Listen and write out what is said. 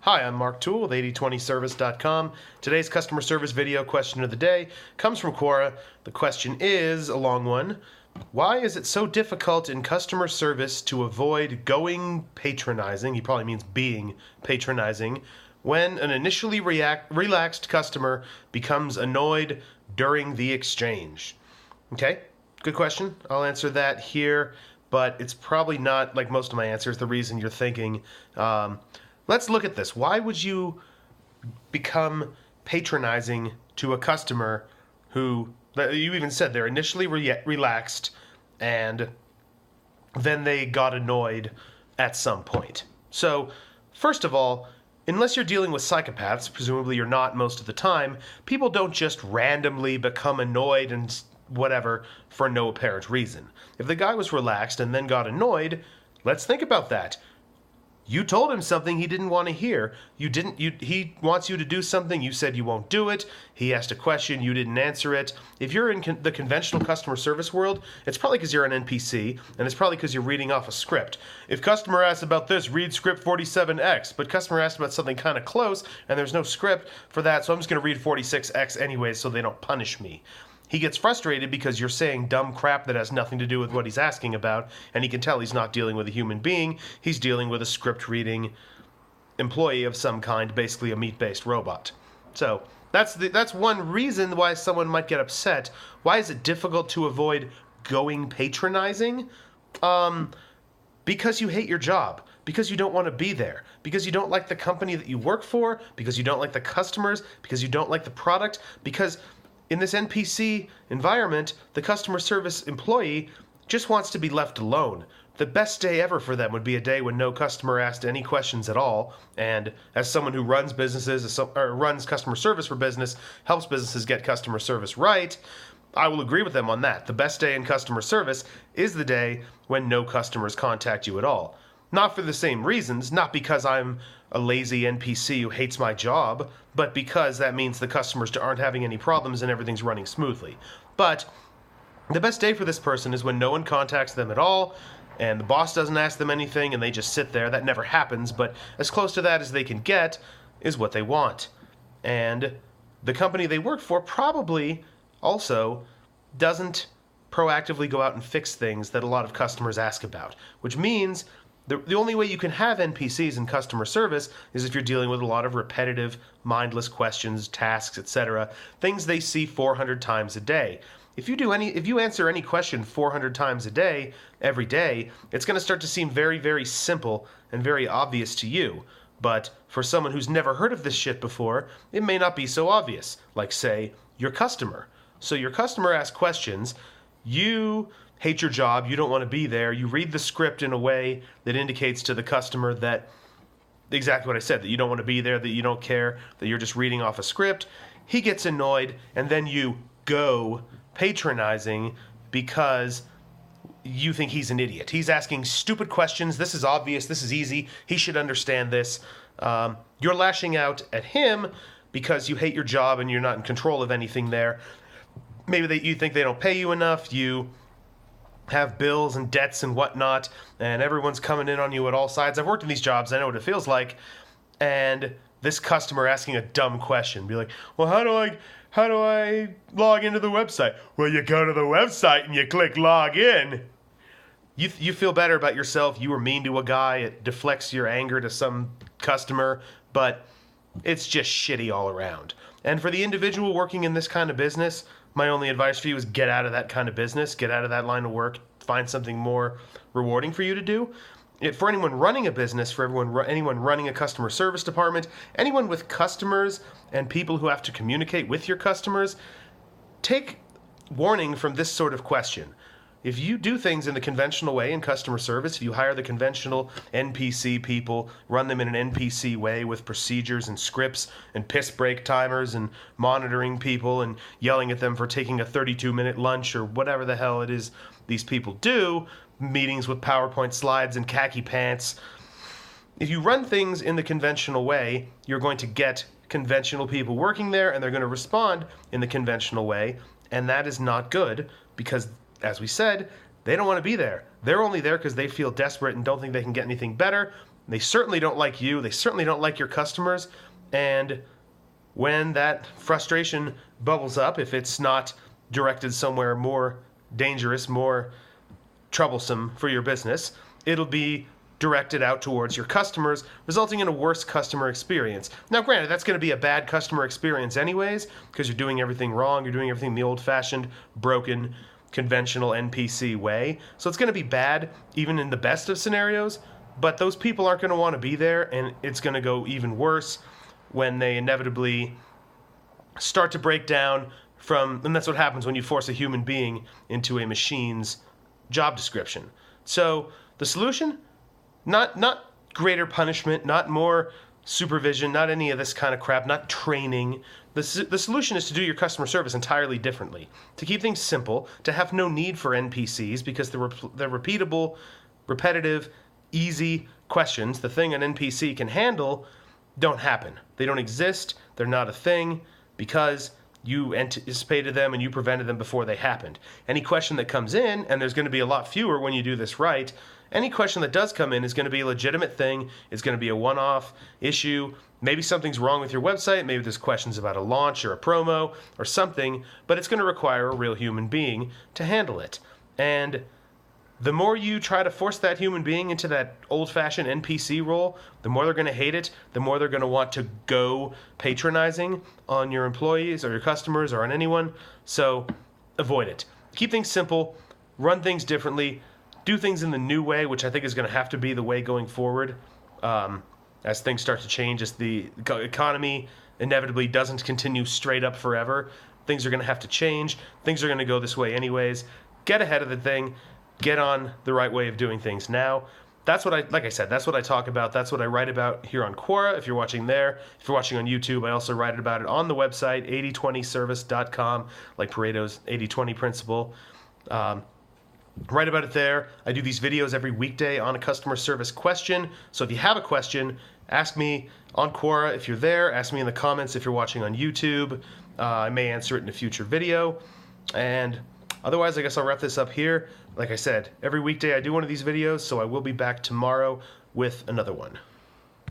Hi, I'm Mark Toole with 8020service.com. Today's customer service video question of the day comes from Quora. The question is a long one. Why is it so difficult in customer service to avoid going patronizing, he probably means being patronizing, when an initially relaxed customer becomes annoyed during the exchange? Okay, good question. I'll answer that here, but it's probably not, like most of my answers, the reason you're thinking. Let's look at this. Why would you become patronizing to a customer who, you even said they're initially relaxed and then they got annoyed at some point? So, first of all, unless you're dealing with psychopaths, presumably you're not most of the time, people don't just randomly become annoyed and whatever for no apparent reason. If the guy was relaxed and then got annoyed, let's think about that. You told him something he didn't want to hear. He wants you to do something, you said you won't do it. He asked a question, you didn't answer it. If you're in the conventional customer service world, it's probably because you're an NPC, and it's probably because you're reading off a script. If customer asks about this, read script 47X, but customer asked about something kind of close, and there's no script for that, so I'm just going to read 46X anyways so they don't punish me. He gets frustrated because you're saying dumb crap that has nothing to do with what he's asking about, and he can tell he's not dealing with a human being. He's dealing with a script-reading employee of some kind, basically a meat-based robot. So that's one reason why someone might get upset. Why is it difficult to avoid going patronizing? Because you hate your job, because you don't want to be there, because you don't like the company that you work for, because you don't like the customers, because you don't like the product, because in this NPC environment, the customer service employee just wants to be left alone. The best day ever for them would be a day when no customer asked any questions at all. And as someone who runs businesses, or runs customer service for business, helps businesses get customer service right, I will agree with them on that. The best day in customer service is the day when no customers contact you at all. Not for the same reasons, not because I'm a lazy NPC who hates my job, but because that means the customers aren't having any problems and everything's running smoothly. But the best day for this person is when no one contacts them at all, and the boss doesn't ask them anything, and they just sit there. That never happens, but as close to that as they can get is what they want. And the company they work for probably also doesn't proactively go out and fix things that a lot of customers ask about, which means the only way you can have NPCs in customer service is if you're dealing with a lot of repetitive, mindless questions, tasks, etc., things they see 400 times a day. If you answer any question 400 times a day, every day, it's going to start to seem very, very simple and very obvious to you. But for someone who's never heard of this shit before, it may not be so obvious. Like, say, your customer. So your customer asks questions, you hate your job, you don't want to be there, you read the script in a way that indicates to the customer that exactly what I said, that you don't want to be there, that you don't care, that you're just reading off a script. He gets annoyed, and then you go patronizing because you think he's an idiot. He's asking stupid questions. This is obvious. This is easy. He should understand this. You're lashing out at him because you hate your job and you're not in control of anything there. Maybe you think they don't pay you enough. You have bills and debts and whatnot, and everyone's coming in on you at all sides. I've worked in these jobs. I know what it feels like. And this customer asking a dumb question, be like, well, how do I log into the website? Well, you go to the website and you click log in. You feel better about yourself. You were mean to a guy. It deflects your anger to some customer, but it's just shitty all around. And for the individual working in this kind of business, my only advice for you is get out of that kind of business, get out of that line of work, find something more rewarding for you to do. For anyone running a business, for anyone running a customer service department, anyone with customers and people who have to communicate with your customers, take warning from this sort of question. If you do things in the conventional way in customer service, if you hire the conventional NPC people, run them in an NPC way with procedures and scripts and piss break timers and monitoring people and yelling at them for taking a 32-minute lunch or whatever the hell it is these people do, meetings with PowerPoint slides and khaki pants. If you run things in the conventional way, you're going to get conventional people working there, and they're going to respond in the conventional way, and that is not good because, as we said, they don't want to be there. They're only there because they feel desperate and don't think they can get anything better. They certainly don't like you. They certainly don't like your customers. And when that frustration bubbles up, if it's not directed somewhere more dangerous, more troublesome for your business, it'll be directed out towards your customers, resulting in a worse customer experience. Now, granted, that's going to be a bad customer experience anyways, because you're doing everything wrong. You're doing everything the old-fashioned, broken, conventional NPC way. So it's going to be bad even in the best of scenarios, but those people aren't going to want to be there, and it's going to go even worse when they inevitably start to break down and that's what happens when you force a human being into a machine's job description. So the solution, not greater punishment, not more supervision, not any of this kind of crap, not training. The solution is to do your customer service entirely differently, to keep things simple, to have no need for NPCs, because the repeatable, repetitive, easy questions, the thing an NPC can handle, don't happen. They don't exist. They're not a thing because you anticipated them and you prevented them before they happened. Any question that comes in, and there's going to be a lot fewer when you do this right, any question that does come in is going to be a legitimate thing. It's going to be a one-off issue. Maybe something's wrong with your website. Maybe there's questions about a launch or a promo or something, but it's going to require a real human being to handle it. And the more you try to force that human being into that old-fashioned NPC role, the more they're going to hate it, the more they're going to want to go patronizing on your employees or your customers or on anyone. So avoid it. Keep things simple, run things differently, do things in the new way, which I think is going to have to be the way going forward as things start to change, as the economy inevitably doesn't continue straight up forever. Things are going to have to change. Things are going to go this way anyways. Get ahead of the thing. Get on the right way of doing things now. That's what like I said, that's what I talk about. That's what I write about here on Quora. If you're watching there, if you're watching on YouTube, I also write about it on the website, 8020service.com, like Pareto's 80-20 principle. Write about it there. I do these videos every weekday on a customer service question. So if you have a question, ask me on Quora if you're there. Ask me in the comments if you're watching on YouTube. I may answer it in a future video. And otherwise, I guess I'll wrap this up here. Like I said, every weekday I do one of these videos, so I will be back tomorrow with another one.